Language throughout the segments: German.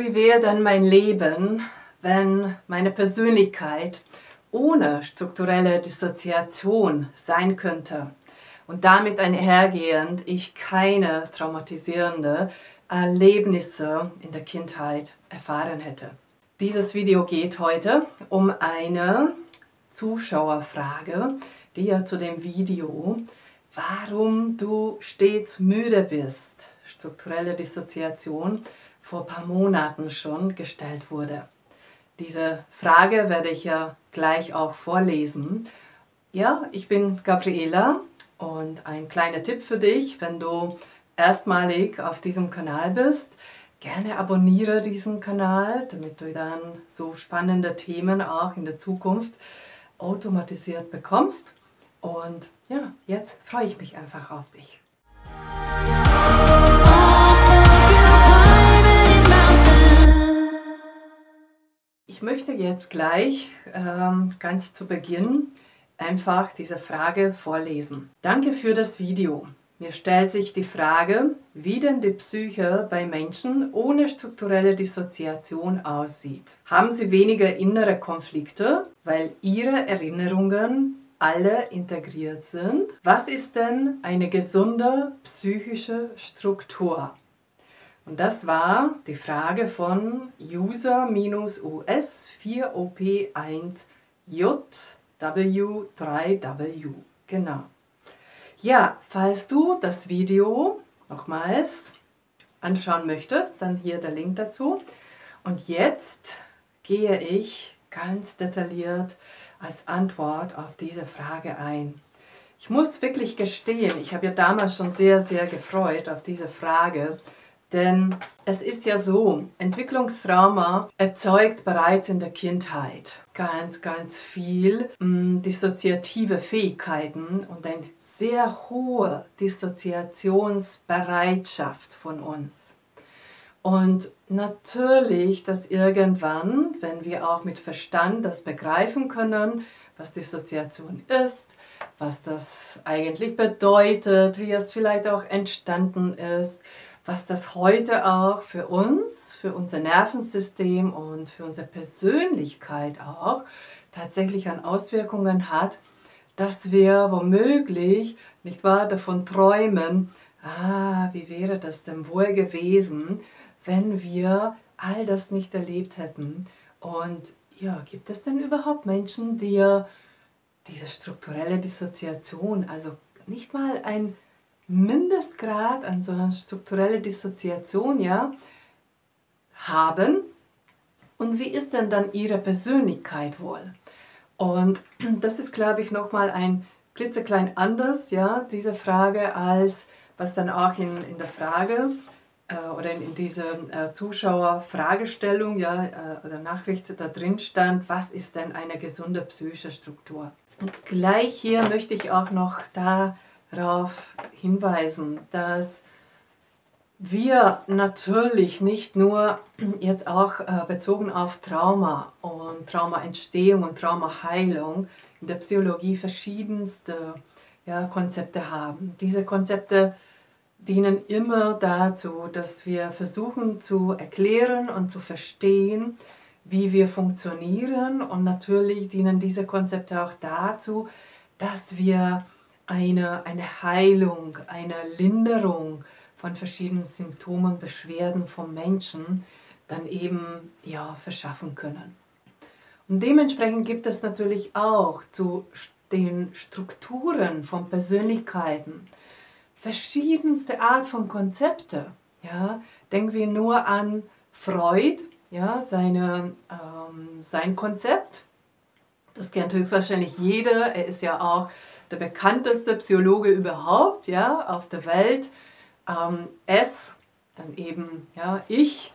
wie wäre dann mein Leben, wenn meine Persönlichkeit ohne strukturelle Dissoziation sein könnte und damit einhergehend ich keine traumatisierenden Erlebnisse in der Kindheit erfahren hätte. Dieses Video geht heute um eine Zuschauerfrage, die ja zu dem Video, warum du stets müde bist, strukturelle Dissoziation, vor ein paar Monaten schon gestellt wurde. Diese Frage werde ich ja gleich auch vorlesen. Ja, ich bin Gabriela und ein kleiner Tipp für dich, wenn du erstmalig auf diesem Kanal bist, gerne abonniere diesen Kanal, damit du dann so spannende Themen auch in der Zukunft automatisiert bekommst. Und ja, jetzt freue ich mich einfach auf dich. Ich möchte jetzt gleich ganz zu Beginn einfach diese Frage vorlesen. Danke für das Video. Mir stellt sich die Frage, wie denn die Psyche bei Menschen ohne strukturelle Dissoziation aussieht. Haben sie weniger innere Konflikte, weil ihre Erinnerungen alle integriert sind? Was ist denn eine gesunde psychische Struktur? Und das war die Frage von User-US4OP1JW3W. Genau. Ja, falls du das Video nochmals anschauen möchtest, dann hier der Link dazu. Und jetzt gehe ich ganz detailliert als Antwort auf diese Frage ein. Ich muss wirklich gestehen, ich habe ja damals schon sehr, sehr gefreut auf diese Frage, denn es ist ja so, Entwicklungstrauma erzeugt bereits in der Kindheit ganz viel dissoziative Fähigkeiten und eine sehr hohe Dissoziationsbereitschaft von uns. Und natürlich, dass irgendwann, wenn wir auch mit Verstand das begreifen können, was Dissoziation ist, was das eigentlich bedeutet, wie es vielleicht auch entstanden ist, was das heute auch für uns, für unser Nervensystem und für unsere Persönlichkeit auch tatsächlich an Auswirkungen hat, dass wir womöglich, nicht wahr, davon träumen, wie wäre das denn wohl gewesen, wenn wir all das nicht erlebt hätten. Und ja, gibt es denn überhaupt Menschen, die diese strukturelle Dissoziation, also nicht mal ein Mindestgrad an so einer strukturellen Dissoziation haben? Und wie ist denn dann ihre Persönlichkeit wohl? Und das ist, glaube ich, nochmal ein klitzeklein anders, diese Frage, als was dann auch in der Frage oder in dieser Zuschauerfragestellung oder Nachricht da drin stand, was ist denn eine gesunde psychische Struktur? Und gleich hier möchte ich auch noch darauf hinweisen, dass wir natürlich nicht nur jetzt auch bezogen auf Trauma und Traumaentstehung und Traumaheilung in der Psychologie verschiedenste Konzepte haben. Diese Konzepte dienen immer dazu, dass wir versuchen zu erklären und zu verstehen, wie wir funktionieren, und natürlich dienen diese Konzepte auch dazu, dass wir eine Heilung, eine Linderung von verschiedenen Symptomen und Beschwerden vom Menschen dann eben verschaffen können. Und dementsprechend gibt es natürlich auch zu den Strukturen von Persönlichkeiten verschiedenste Art von Konzepte. Denken wir nur an Freud, sein Konzept. Das kennt höchstwahrscheinlich jeder. Er ist ja auch der bekannteste Psychologe überhaupt auf der Welt. Es, dann eben ich,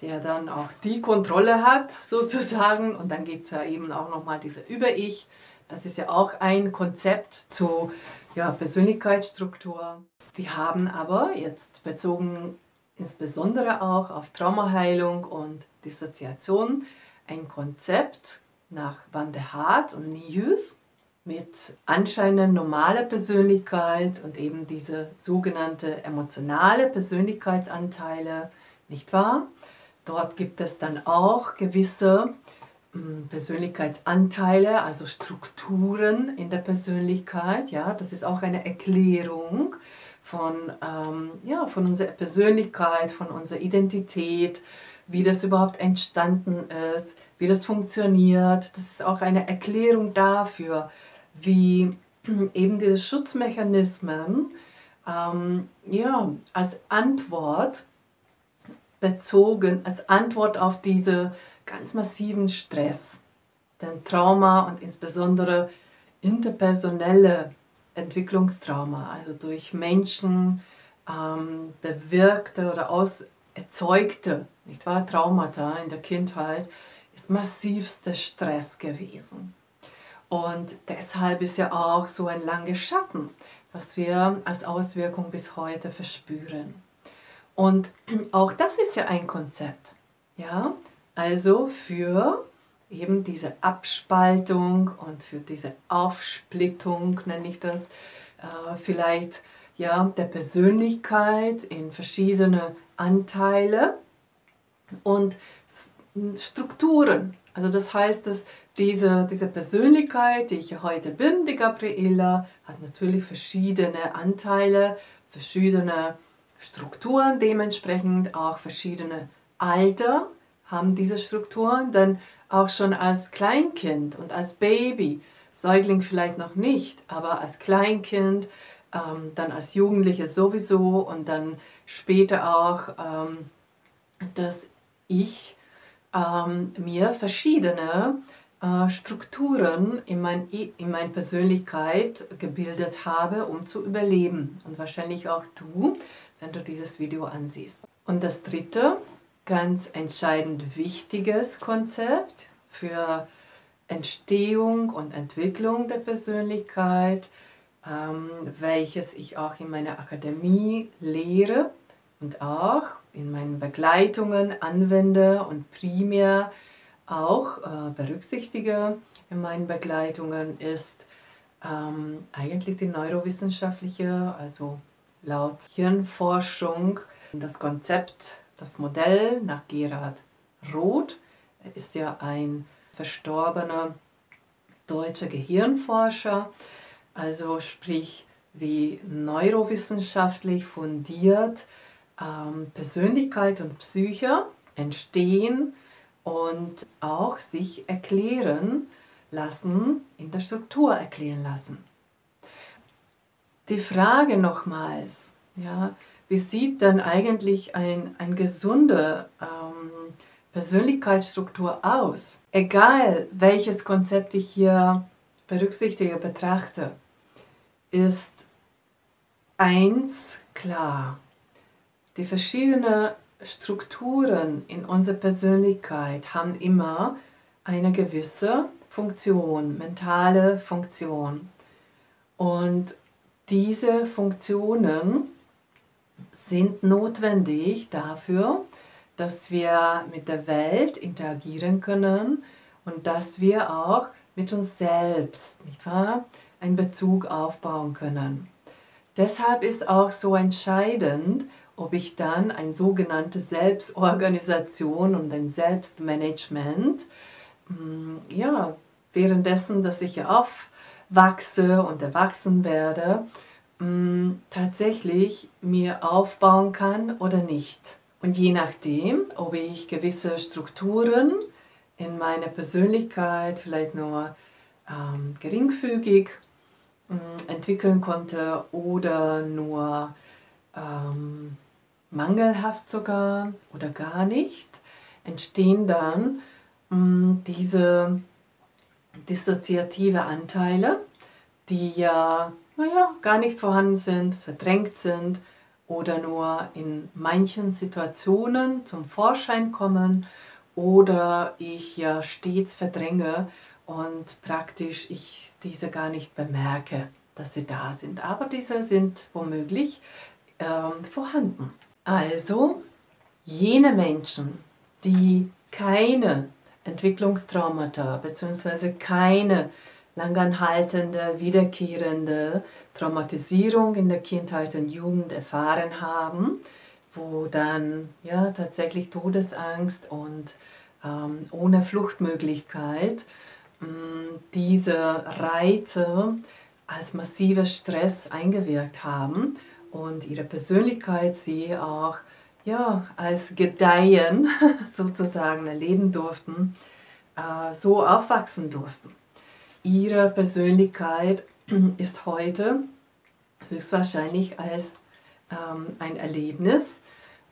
der dann auch die Kontrolle hat sozusagen, und dann gibt es ja eben auch nochmal diese Über-Ich. Das ist ja auch ein Konzept zu Persönlichkeitsstruktur. Wir haben aber jetzt bezogen insbesondere auch auf Traumaheilung und Dissoziation ein Konzept nach Van der Haart und Nijhuis mit anscheinend normaler Persönlichkeit und eben diese sogenannte emotionale Persönlichkeitsanteile, nicht wahr? Dort gibt es dann auch gewisse Persönlichkeitsanteile, also Strukturen in der Persönlichkeit. Ja, das ist auch eine Erklärung ja, von unserer Persönlichkeit, von unserer Identität, wie das überhaupt entstanden ist, wie das funktioniert. Das ist auch eine Erklärung dafür, wie eben diese Schutzmechanismen ja, als Antwort als Antwort auf diese ganz massiven Stress, den Trauma und insbesondere interpersonelle Entwicklungstrauma, also durch Menschen bewirkte oder erzeugte, nicht wahr, Traumata in der Kindheit, ist massivster Stress gewesen. Und deshalb ist ja auch so ein langer Schatten, was wir als Auswirkung bis heute verspüren. Und auch das ist ja ein Konzept, ja, also für eben diese Abspaltung und für diese Aufsplittung, nenne ich das, vielleicht ja, der Persönlichkeit in verschiedene Anteile und Strukturen. Also das heißt, dass diese Persönlichkeit, die ich heute bin, die Gabriela, hat natürlich verschiedene Anteile, verschiedene Strukturen, dementsprechend auch verschiedene Alter haben diese Strukturen, denn auch schon als Kleinkind und als Baby, Säugling vielleicht noch nicht, aber als Kleinkind, dann als Jugendliche sowieso und dann später auch, dass ich mir verschiedene Strukturen in meine Persönlichkeit gebildet habe, um zu überleben. Und wahrscheinlich auch du, wenn du dieses Video ansiehst. Und das dritte, ganz entscheidend wichtiges Konzept für Entstehung und Entwicklung der Persönlichkeit, welches ich auch in meiner Akademie lehre und auch in meinen Begleitungen anwende und primär auch berücksichtige in meinen Begleitungen, ist eigentlich die neurowissenschaftliche, also laut Hirnforschung, das Konzept, das Modell nach Gerhard Roth. Er ist ja ein verstorbener deutscher Gehirnforscher, also sprich wie neurowissenschaftlich fundiert Persönlichkeit und Psyche entstehen und auch sich erklären lassen, in der Struktur erklären lassen. Die Frage nochmals, ja, wie sieht denn eigentlich eine gesunde Persönlichkeitsstruktur aus? Egal welches Konzept ich hier berücksichtige, betrachte, ist eins klar: Die verschiedenen Strukturen in unserer Persönlichkeit haben immer eine gewisse Funktion, mentale Funktion. Und diese Funktionen sind notwendig dafür, dass wir mit der Welt interagieren können und dass wir auch mit uns selbst, nicht wahr, einen Bezug aufbauen können. Deshalb ist auch so entscheidend, ob ich dann eine sogenannte Selbstorganisation und ein Selbstmanagement, ja, währenddessen, dass ich aufwachse und erwachsen werde, tatsächlich mir aufbauen kann oder nicht. Und je nachdem, ob ich gewisse Strukturen in meiner Persönlichkeit vielleicht nur geringfügig entwickeln konnte oder nur mangelhaft sogar oder gar nicht, entstehen dann diese dissoziative Anteile, die ja, naja, gar nicht vorhanden sind, verdrängt sind oder nur in manchen Situationen zum Vorschein kommen oder ich ja stets verdränge und praktisch ich diese gar nicht bemerke, dass sie da sind. Aber diese sind womöglich vorhanden. Also jene Menschen, die keine Entwicklungstraumata bzw. keine langanhaltende, wiederkehrende Traumatisierung in der Kindheit und Jugend erfahren haben, wo dann ja tatsächlich Todesangst und ohne Fluchtmöglichkeit diese Reize als massiver Stress eingewirkt haben und ihre Persönlichkeit sie auch ja, als Gedeihen sozusagen erleben durften, so aufwachsen durften. Ihre Persönlichkeit ist heute höchstwahrscheinlich als ein Erlebnis,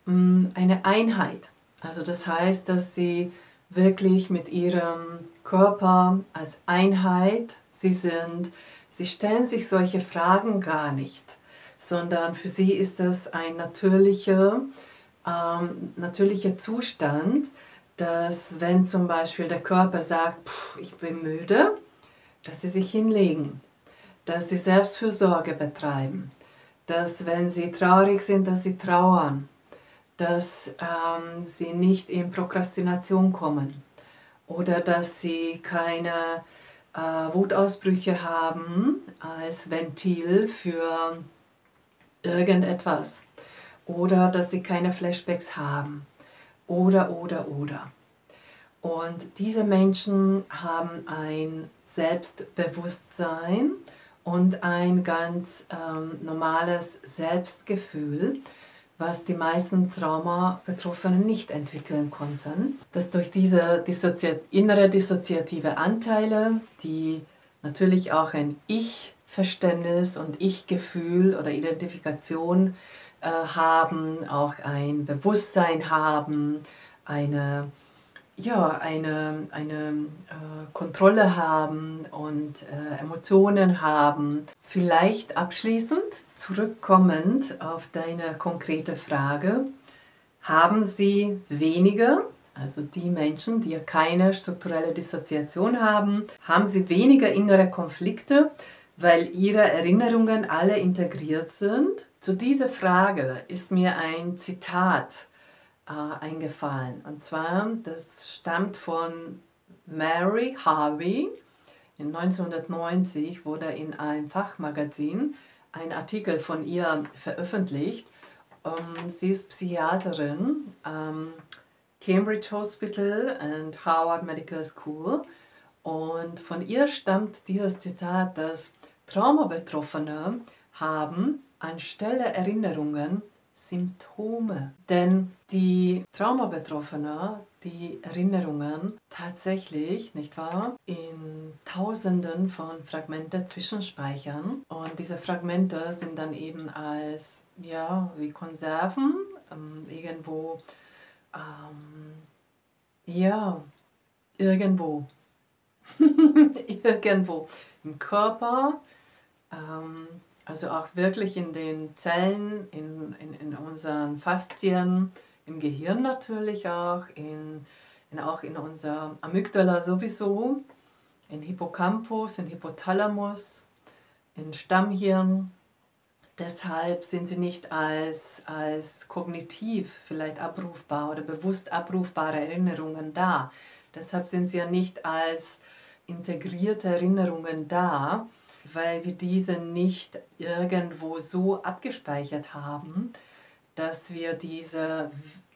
eine Einheit. Also das heißt, dass sie wirklich mit ihrem Körper als Einheit sind. Sie stellen sich solche Fragen gar nicht, sondern für sie ist es ein natürlicher Zustand, dass wenn zum Beispiel der Körper sagt, ich bin müde, dass sie sich hinlegen, dass sie Selbstfürsorge betreiben, dass wenn sie traurig sind, dass sie trauern, dass sie nicht in Prokrastination kommen oder dass sie keine Wutausbrüche haben als Ventil für irgendetwas oder dass sie keine Flashbacks haben oder. Und diese Menschen haben ein Selbstbewusstsein und ein ganz normales Selbstgefühl, was die meisten Trauma-Betroffenen nicht entwickeln konnten. Dass durch diese innere dissoziative Anteile, die natürlich auch ein Ich-Verständnis und Ich-Gefühl oder Identifikation haben, auch ein Bewusstsein haben, eine Kontrolle haben und Emotionen haben. Vielleicht abschließend, zurückkommend auf deine konkrete Frage, haben sie weniger, also die Menschen, die ja keine strukturelle Dissoziation haben sie weniger innere Konflikte, weil ihre Erinnerungen alle integriert sind? Zu dieser Frage ist mir ein Zitat eingefallen. Und zwar, das stammt von Mary Harvey. In 1990 wurde in einem Fachmagazin ein Artikel von ihr veröffentlicht. Sie ist Psychiaterin, Cambridge Hospital und Harvard Medical School. Und von ihr stammt dieses Zitat, dass Traumabetroffene haben anstelle Erinnerungen Symptome. Denn die Traumabetroffene, die Erinnerungen tatsächlich, nicht wahr, in Tausenden von Fragmenten zwischenspeichern. Und diese Fragmente sind dann eben als, ja, wie Konserven irgendwo, irgendwo, irgendwo im Körper, also auch wirklich in den Zellen, in unseren Faszien, im Gehirn natürlich auch, auch in unserer Amygdala sowieso, in Hippocampus, in Hypothalamus, in Stammhirn. Deshalb sind sie nicht als kognitiv vielleicht abrufbar oder bewusst abrufbare Erinnerungen da. Deshalb sind sie ja nicht als integrierte Erinnerungen da, weil wir diese nicht irgendwo so abgespeichert haben, dass wir diese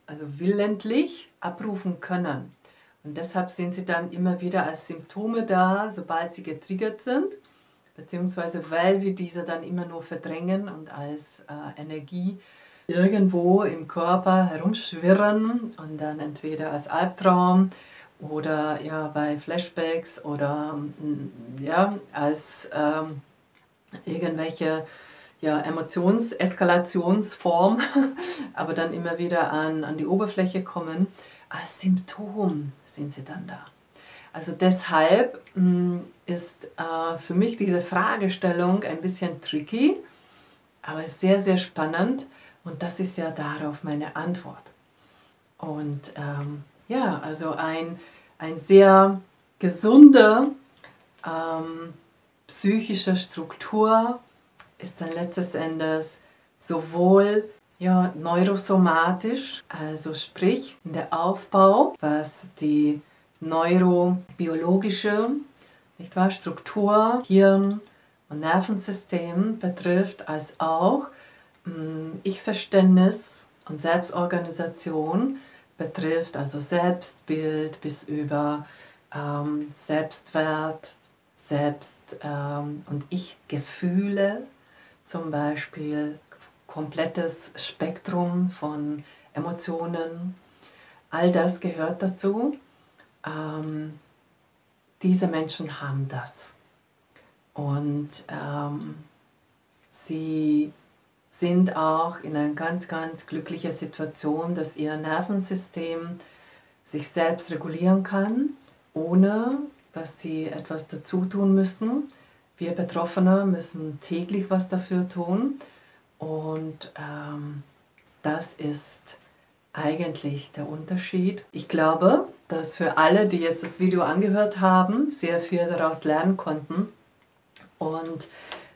willentlich abrufen können. Und deshalb sind sie dann immer wieder als Symptome da, sobald sie getriggert sind, beziehungsweise weil wir diese dann immer nur verdrängen und als Energie irgendwo im Körper herumschwirren und dann entweder als Albtraum oder ja, bei Flashbacks oder ja, als irgendwelche Emotionseskalationsform, aber dann immer wieder an die Oberfläche kommen. Als Symptom sind sie dann da. Also deshalb ist für mich diese Fragestellung ein bisschen tricky, aber sehr, sehr spannend und das ist ja darauf meine Antwort. Und ja, also ein sehr gesunde psychische Struktur ist dann letztes Endes sowohl neurosomatisch, also sprich der Aufbau, was die neurobiologische Struktur, Hirn und Nervensystem betrifft, als auch Ich-Verständnis Und Selbstorganisation betrifft also Selbstbild bis über Selbstwert, und Ich-Gefühle, zum Beispiel komplettes Spektrum von Emotionen. All das gehört dazu. Diese Menschen haben das. Und sie sind auch in einer ganz, ganz glücklichen Situation, dass ihr Nervensystem sich selbst regulieren kann, ohne dass sie etwas dazu tun müssen. Wir Betroffene müssen täglich was dafür tun. Und das ist eigentlich der Unterschied. Ich glaube, dass für alle, die jetzt das Video angehört haben, sehr viel daraus lernen konnten. Und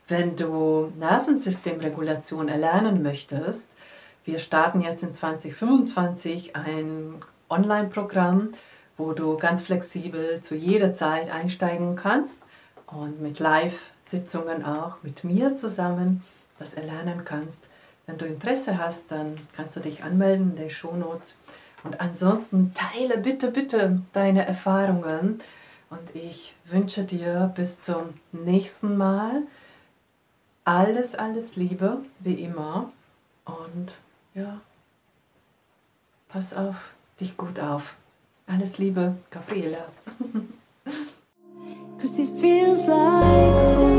wenn du Nervensystemregulation erlernen möchtest, wir starten jetzt in 2025 ein Online-Programm, wo du ganz flexibel zu jeder Zeit einsteigen kannst und mit Live-Sitzungen auch mit mir zusammen das erlernen kannst. Wenn du Interesse hast, dann kannst du dich anmelden in den Shownotes. Und ansonsten teile bitte, bitte deine Erfahrungen. Und ich wünsche dir bis zum nächsten Mal alles, alles Liebe, wie immer. Und ja, pass auf dich gut auf. Alles Liebe, Gabriela. 'Cause it feels like home.